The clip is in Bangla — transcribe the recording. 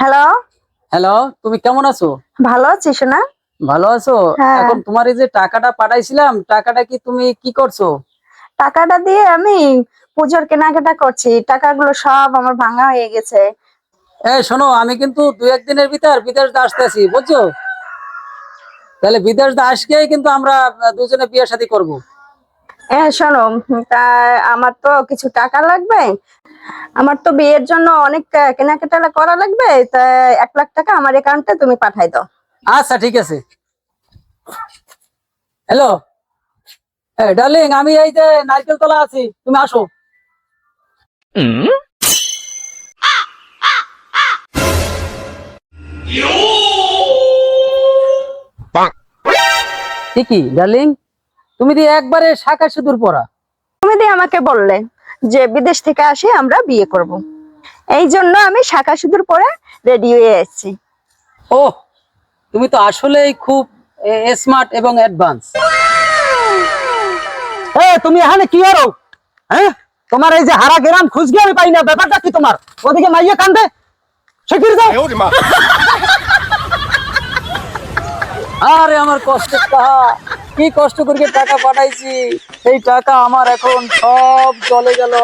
হ্যালো। হ্যালো, তুমি কেমন আছো? ভালো আছি সোনা। ভালো আছো? হ্যাঁ। এখন তোমার এই যে টাকাটা পাঠাইছিলাম, টাকাটা কি তুমি কি করছো? টাকাটা দিয়ে আমি পুজোর কেনাকাটা করছি, টাকাগুলো সব আমার ভাঙা হয়ে গেছে। শোনো, আমি কিন্তু 2-1 দিনের ভিতর বিদেশ আসতেছি, বুঝছো? তাহলে বিদেশ আসলেই কিন্তু আমরা দুজনে বিয়ে শাদী করবো। শোনো, তা আমার তো কিছু টাকা লাগবে। আমার তো বিয়ের জন্য অনেক কেনাকাটা করা লাগবে, তা 1 লাখ টাকা আমার অ্যাকাউন্টে তুমি পাঠাই দাও। আচ্ছা, ঠিক আছে। হ্যালো, ডার্লিং, আমি এই যে নারকেল তলা আছি, তুমি আসো। ঠিকই ডার্লিং, তুমি দিয়ে একবারে শাখা সিঁদুর পরা। তুমি দিয়ে আমাকে বললে যে বিদেশ থেকে আসি আমরা বিয়ে করব, এই জন্য আমি শাঁখা সিঁদুর পরে রেডি হয়ে এসেছি। ও, তুমি তো আসলেই খুব স্মার্ট এবং অ্যাডভান্স। তুমি এখানে কি করো? হ্যাঁ, তোমার এই যে হারা গ্রাম খুঁজবে আমি পাই না, ব্যাপারটা কি তোমার? ওদিকে মাইয়া কান্দে, সেকির যাও। আরে আমার কষ্টের টাকা, কি কষ্ট করে টাকা পাঠাইছি, এই টাকা আমার এখন সব চলে গেল।